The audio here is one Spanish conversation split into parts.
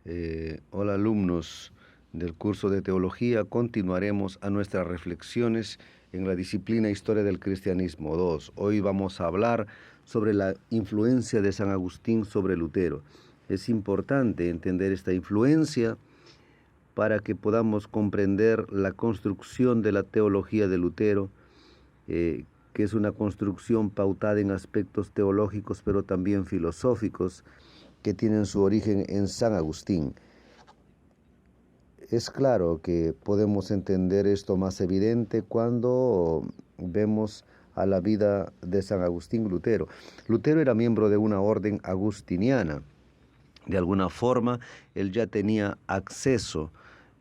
Hola alumnos del curso de Teología, continuaremos a nuestras reflexiones en la disciplina Historia del Cristianismo 2. Hoy vamos a hablar sobre la influencia de San Agustín sobre Lutero. Es importante entender esta influencia para que podamos comprender la construcción de la teología de Lutero, que es una construcción pautada en aspectos teológicos, pero también filosóficos, que tienen su origen en San Agustín. Es claro que podemos entender esto más evidente cuando vemos a la vida de San Agustín Lutero. Lutero era miembro de una orden agustiniana. De alguna forma, él ya tenía acceso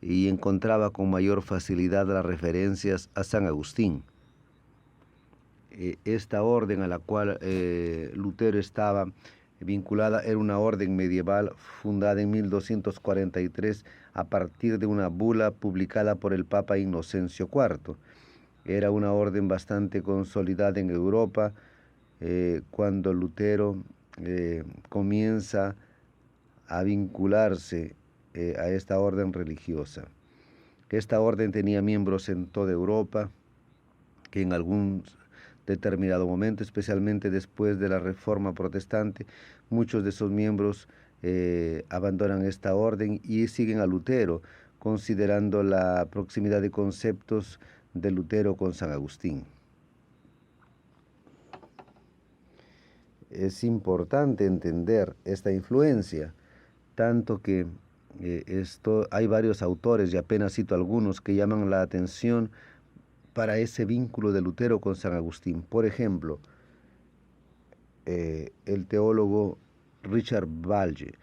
y encontraba con mayor facilidad las referencias a San Agustín. Esta orden a la cual Lutero estaba vinculada era una orden medieval fundada en 1243 a partir de una bula publicada por el Papa Inocencio IV. Era una orden bastante consolidada en Europa cuando Lutero comienza a vincularse a esta orden religiosa. Esta orden tenía miembros en toda Europa, que en algún determinado momento, especialmente después de la Reforma Protestante, muchos de esos miembros abandonan esta orden y siguen a Lutero, considerando la proximidad de conceptos de Lutero con San Agustín. Es importante entender esta influencia, tanto que hay varios autores, y apenas cito algunos, que llaman la atención para ese vínculo de Lutero con San Agustín. Por ejemplo, el teólogo Richard Valge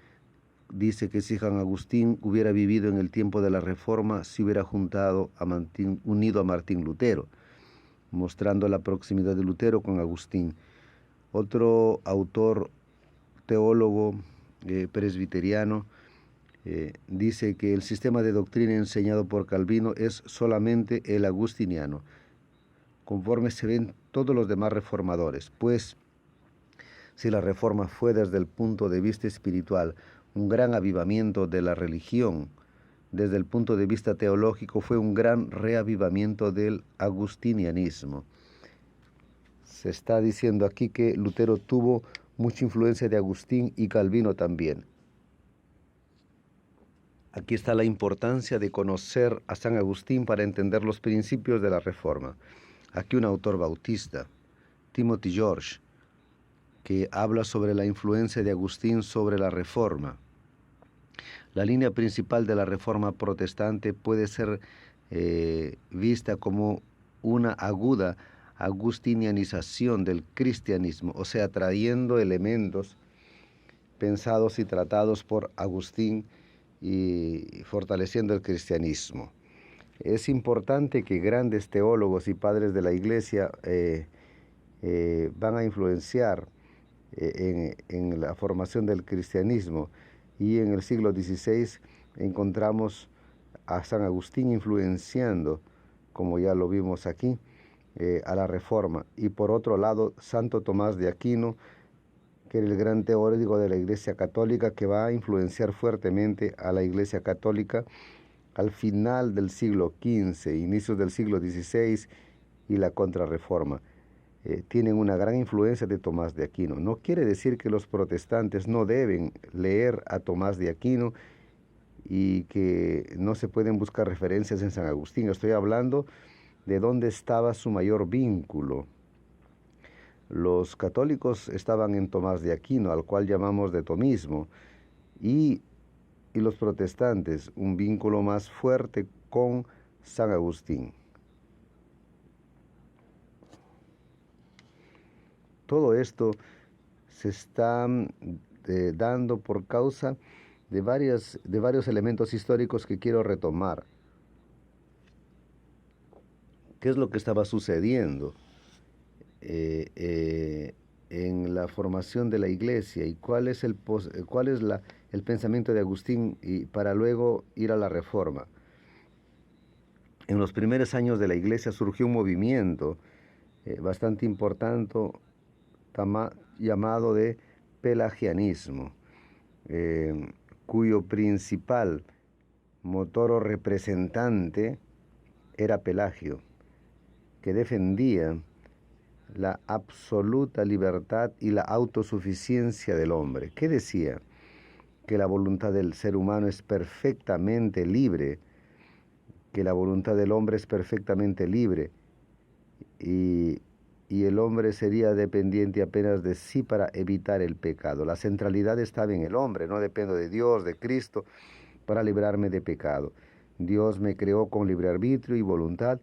dice que si San Agustín hubiera vivido en el tiempo de la Reforma, se hubiera unido a Martín Lutero, mostrando la proximidad de Lutero con Agustín. Otro autor, teólogo presbiteriano, dice que el sistema de doctrina enseñado por Calvino es solamente el agustiniano, conforme se ven todos los demás reformadores, pues si la reforma fue desde el punto de vista espiritual un gran avivamiento de la religión, desde el punto de vista teológico fue un gran reavivamiento del agustinianismo. Se está diciendo aquí que Lutero tuvo mucha influencia de Agustín y Calvino también. Aquí está la importancia de conocer a San Agustín para entender los principios de la Reforma. Aquí un autor bautista, Timothy George, que habla sobre la influencia de Agustín sobre la Reforma. La línea principal de la Reforma protestante puede ser vista como una aguda agustinianización del cristianismo, o sea, trayendo elementos pensados y tratados por Agustín y fortaleciendo el cristianismo. Es importante que grandes teólogos y padres de la Iglesia van a influenciar en la formación del cristianismo, y en el siglo XVI encontramos a San Agustín influenciando, como ya lo vimos aquí, a la Reforma. Y por otro lado, Santo Tomás de Aquino, que era el gran teórico de la Iglesia Católica, que va a influenciar fuertemente a la Iglesia Católica al final del siglo XV, inicios del siglo XVI y la Contrarreforma. Tienen una gran influencia de Tomás de Aquino. No quiere decir que los protestantes no deben leer a Tomás de Aquino y que no se pueden buscar referencias en San Agustín. Estoy hablando de dónde estaba su mayor vínculo. Los católicos estaban en Tomás de Aquino, al cual llamamos de tomismo, y los protestantes un vínculo más fuerte con San Agustín. Todo esto se está dando por causa de varios elementos históricos que quiero retomar. ¿Qué es lo que estaba sucediendo en la formación de la Iglesia y cuál es el pensamiento de Agustín para luego ir a la Reforma? En los primeros años de la Iglesia surgió un movimiento bastante importante llamado de pelagianismo, cuyo principal motor o representante era Pelagio, que defendía la absoluta libertad y la autosuficiencia del hombre, que decía que la voluntad del ser humano es perfectamente libre, que la voluntad del hombre es perfectamente libre y, y el hombre sería dependiente apenas de sí para evitar el pecado. La centralidad estaba en el hombre, no dependo de Dios, de Cristo, para librarme de pecado. Dios me creó con libre arbitrio y voluntad,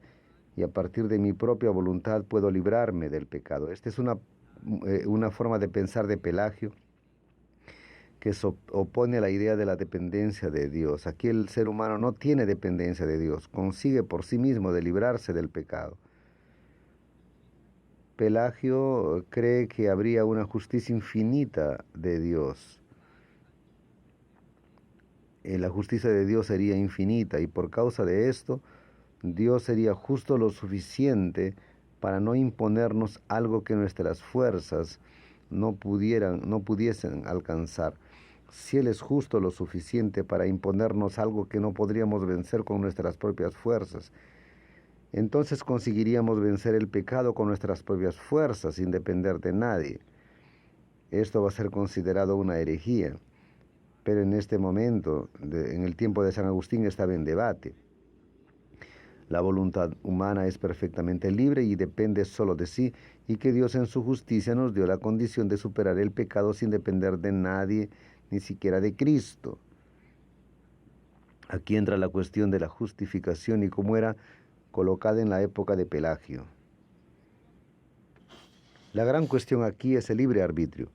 y a partir de mi propia voluntad puedo librarme del pecado. Esta es una forma de pensar de Pelagio que se opone a la idea de la dependencia de Dios. Aquí el ser humano no tiene dependencia de Dios, consigue por sí mismo de librarse del pecado. Pelagio cree que habría una justicia infinita de Dios. La justicia de Dios sería infinita y por causa de esto, Dios sería justo lo suficiente para no imponernos algo que nuestras fuerzas no pudiesen alcanzar. Si Él es justo lo suficiente para imponernos algo que no podríamos vencer con nuestras propias fuerzas, entonces conseguiríamos vencer el pecado con nuestras propias fuerzas sin depender de nadie. Esto va a ser considerado una herejía, pero en este momento, en el tiempo de San Agustín, estaba en debate. La voluntad humana es perfectamente libre y depende solo de sí, y que Dios en su justicia nos dio la condición de superar el pecado sin depender de nadie, ni siquiera de Cristo. Aquí entra la cuestión de la justificación y cómo era colocada en la época de Pelagio. La gran cuestión aquí es el libre arbitrio.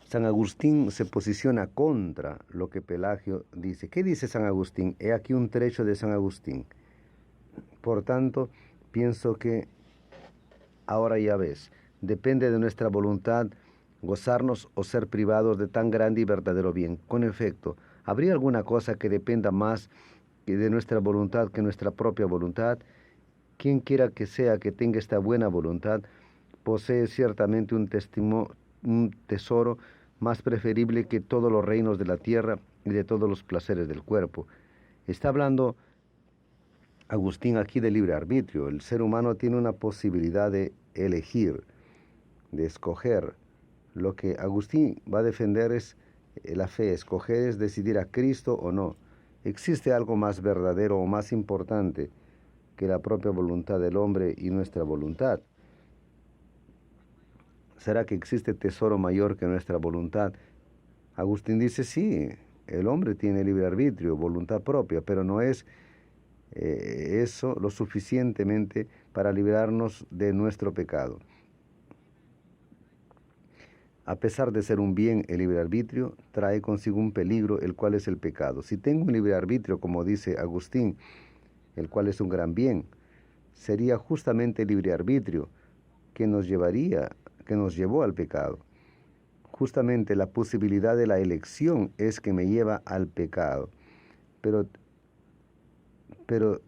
San Agustín se posiciona contra lo que Pelagio dice. ¿Qué dice San Agustín? He aquí un trecho de San Agustín. Por tanto, pienso que ahora ya ves, depende de nuestra voluntad gozarnos o ser privados de tan grande y verdadero bien. Con efecto, ¿habría alguna cosa que dependa más de nuestra voluntad que nuestra propia voluntad? Quien quiera que sea que tenga esta buena voluntad, posee ciertamente un tesoro más preferible que todos los reinos de la tierra y de todos los placeres del cuerpo. Está hablando Agustín aquí de libre arbitrio. El ser humano tiene una posibilidad de elegir, de escoger. Lo que Agustín va a defender es la fe. Escoger es decidir a Cristo o no. ¿Existe algo más verdadero o más importante que la propia voluntad del hombre y nuestra voluntad? ¿Será que existe tesoro mayor que nuestra voluntad? Agustín dice, sí, el hombre tiene libre arbitrio, voluntad propia, pero no es eso lo suficientemente para librarnos de nuestro pecado. A pesar de ser un bien, el libre arbitrio trae consigo un peligro, el cual es el pecado. Si tengo un libre arbitrio, como dice Agustín, el cual es un gran bien, sería justamente el libre arbitrio que nos llevó al pecado. Justamente la posibilidad de la elección es que me lleva al pecado. Pero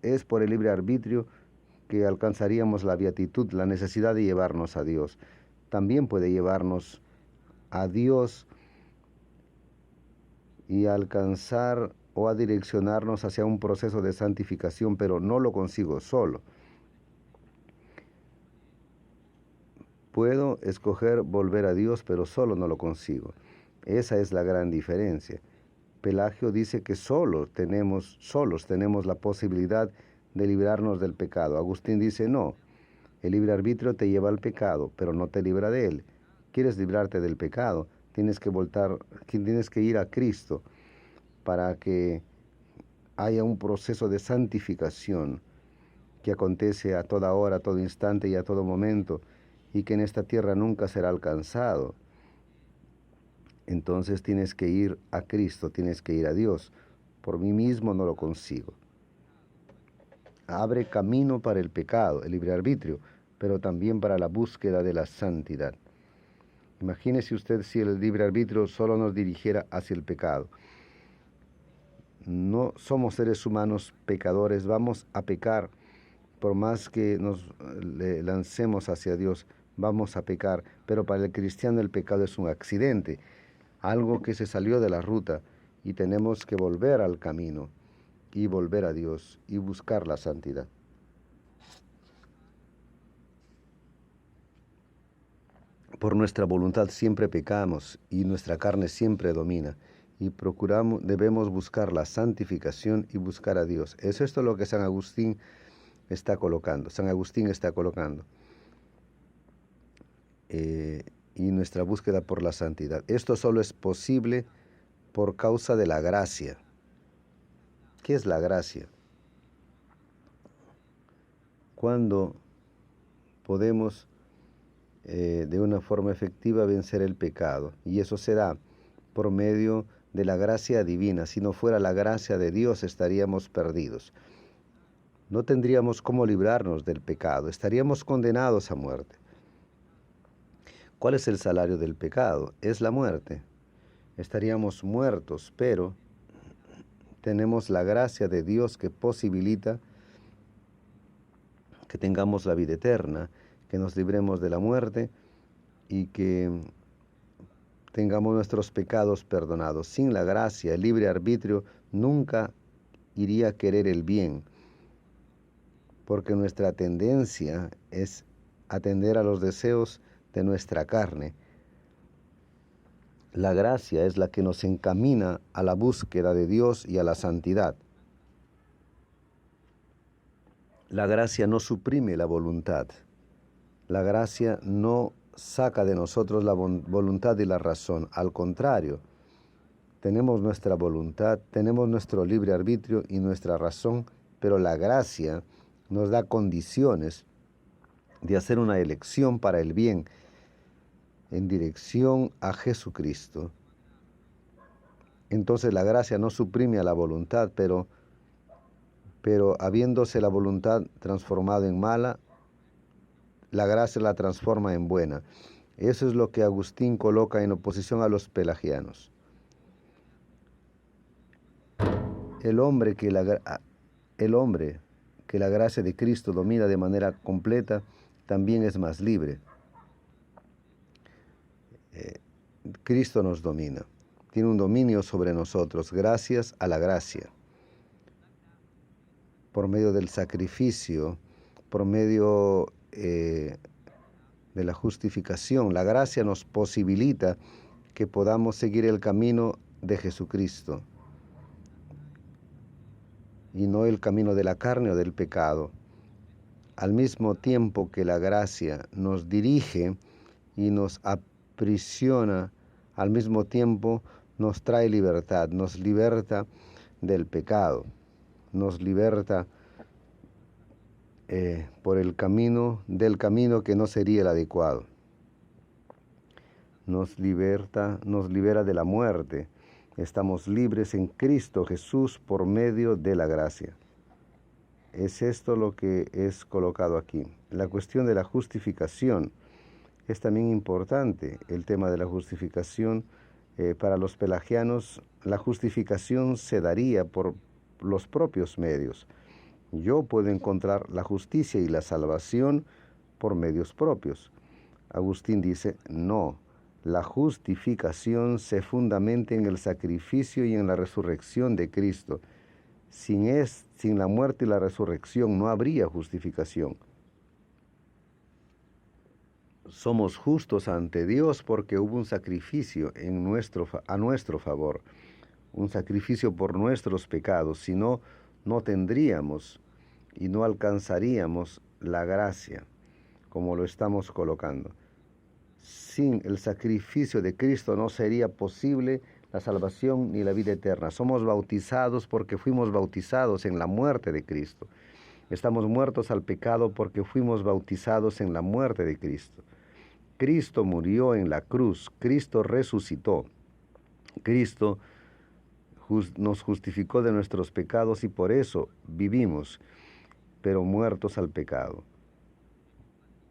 es por el libre arbitrio que alcanzaríamos la beatitud, la necesidad de llevarnos a Dios. También puede llevarnos a Dios y alcanzar o a direccionarnos hacia un proceso de santificación, pero no lo consigo solo. Puedo escoger volver a Dios, pero solo no lo consigo. Esa es la gran diferencia. Pelagio dice que solos tenemos la posibilidad de librarnos del pecado. Agustín dice no, el libre arbitrio te lleva al pecado, pero no te libra de él. ¿Quieres librarte del pecado? Tienes que ir a Cristo para que haya un proceso de santificación que acontece a toda hora, a todo instante y a todo momento, y que en esta tierra nunca será alcanzado. Entonces tienes que ir a Cristo, tienes que ir a Dios. Por mí mismo no lo consigo. Abre camino para el pecado, el libre arbitrio, pero también para la búsqueda de la santidad. Imagínese usted si el libre arbitrio solo nos dirigiera hacia el pecado. No somos seres humanos pecadores, vamos a pecar. Por más que nos lancemos hacia Dios, vamos a pecar. Pero para el cristiano el pecado es un accidente. algo que se salió de la ruta y tenemos que volver al camino y volver a Dios y buscar la santidad. Por nuestra voluntad siempre pecamos y nuestra carne siempre domina y debemos buscar la santificación y buscar a Dios. Es esto lo que San Agustín está colocando. Y nuestra búsqueda por la santidad. Esto solo es posible por causa de la gracia. ¿Qué es la gracia? Cuando podemos de una forma efectiva vencer el pecado. Y eso se da por medio de la gracia divina. Si no fuera la gracia de Dios, estaríamos perdidos. No tendríamos cómo librarnos del pecado. Estaríamos condenados a muerte. ¿Cuál es el salario del pecado? Es la muerte. Estaríamos muertos, pero tenemos la gracia de Dios que posibilita que tengamos la vida eterna, que nos libremos de la muerte y que tengamos nuestros pecados perdonados. Sin la gracia, el libre arbitrio nunca iría a querer el bien, porque nuestra tendencia es atender a los deseos de nuestra carne. La gracia es la que nos encamina a la búsqueda de Dios y a la santidad. La gracia no suprime la voluntad. La gracia no saca de nosotros la voluntad y la razón. Al contrario, tenemos nuestra voluntad, tenemos nuestro libre arbitrio y nuestra razón, pero la gracia nos da condiciones de hacer una elección para el bien en dirección a Jesucristo. Entonces la gracia no suprime a la voluntad, pero habiéndose la voluntad transformado en mala, la gracia la transforma en buena. Eso es lo que Agustín coloca en oposición a los pelagianos. El hombre que la gracia de Cristo domina de manera completa, también es más libre. Cristo nos domina, tiene un dominio sobre nosotros gracias a la gracia. Por medio del sacrificio, por medio de la justificación, la gracia nos posibilita que podamos seguir el camino de Jesucristo y no el camino de la carne o del pecado. Al mismo tiempo que la gracia nos dirige y nos aprisiona, al mismo tiempo nos trae libertad, nos liberta del pecado, nos liberta por el camino que no sería el adecuado. Nos libera de la muerte. Estamos libres en Cristo Jesús por medio de la gracia. Es esto lo que es colocado aquí. La cuestión de la justificación es también importante. El tema de la justificación para los pelagianos, la justificación se daría por los propios medios. Yo puedo encontrar la justicia y la salvación por medios propios. Agustín dice, no, la justificación se fundamenta en el sacrificio y en la resurrección de Cristo. Sin la muerte y la resurrección no habría justificación. Somos justos ante Dios porque hubo un sacrificio a nuestro favor, un sacrificio por nuestros pecados. Si no, no tendríamos y no alcanzaríamos la gracia, como lo estamos colocando. Sin el sacrificio de Cristo no sería posible la salvación ni la vida eterna. Somos bautizados porque fuimos bautizados en la muerte de Cristo. Estamos muertos al pecado porque fuimos bautizados en la muerte de Cristo. Cristo murió en la cruz, Cristo resucitó, Cristo nos justificó de nuestros pecados y por eso vivimos, pero muertos al pecado.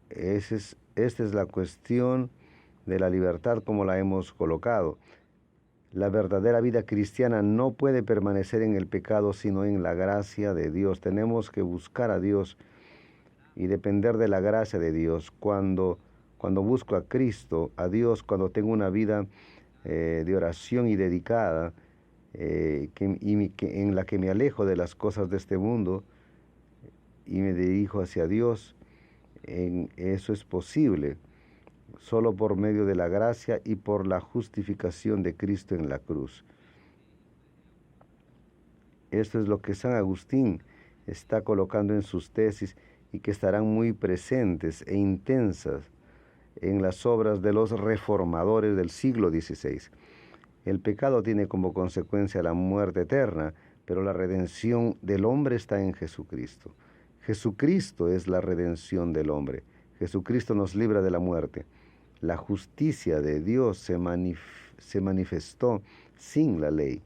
Esta es la cuestión de la libertad como la hemos colocado. La verdadera vida cristiana no puede permanecer en el pecado, sino en la gracia de Dios. Tenemos que buscar a Dios y depender de la gracia de Dios. Cuando busco a Cristo, a Dios, cuando tengo una vida de oración y dedicada, en la que me alejo de las cosas de este mundo y me dirijo hacia Dios. Eso es posible solo por medio de la gracia y por la justificación de Cristo en la cruz. Esto es lo que San Agustín está colocando en sus tesis y que estarán muy presentes e intensas en las obras de los reformadores del siglo XVI. El pecado tiene como consecuencia la muerte eterna, pero la redención del hombre está en Jesucristo. Jesucristo es la redención del hombre. Jesucristo nos libra de la muerte. La justicia de Dios se manifestó sin la ley.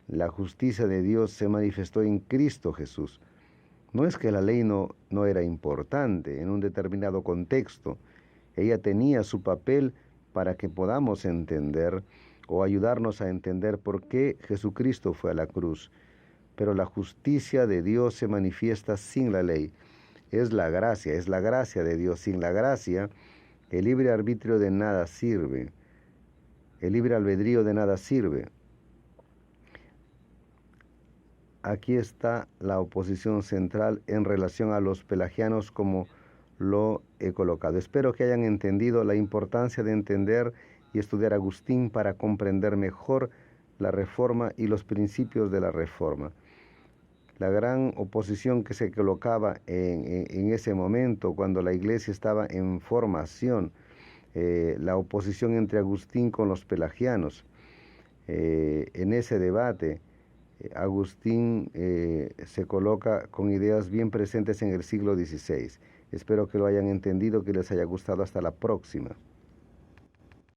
La justicia de Dios se manifestó en Cristo Jesús. No es que la ley no era importante en un determinado contexto. Ella tenía su papel para que podamos entender o ayudarnos a entender por qué Jesucristo fue a la cruz. Pero la justicia de Dios se manifiesta sin la ley. Es la gracia de Dios. Sin la gracia, el libre arbitrio de nada sirve. El libre albedrío de nada sirve. Aquí está la oposición central en relación a los pelagianos, como lo he colocado. Espero que hayan entendido la importancia de entender y estudiar a Agustín para comprender mejor la Reforma y los principios de la Reforma. La gran oposición que se colocaba en ese momento, cuando la Iglesia estaba en formación, la oposición entre Agustín con los pelagianos. En ese debate, Agustín se coloca con ideas bien presentes en el siglo XVI. Espero que lo hayan entendido, que les haya gustado. Hasta la próxima.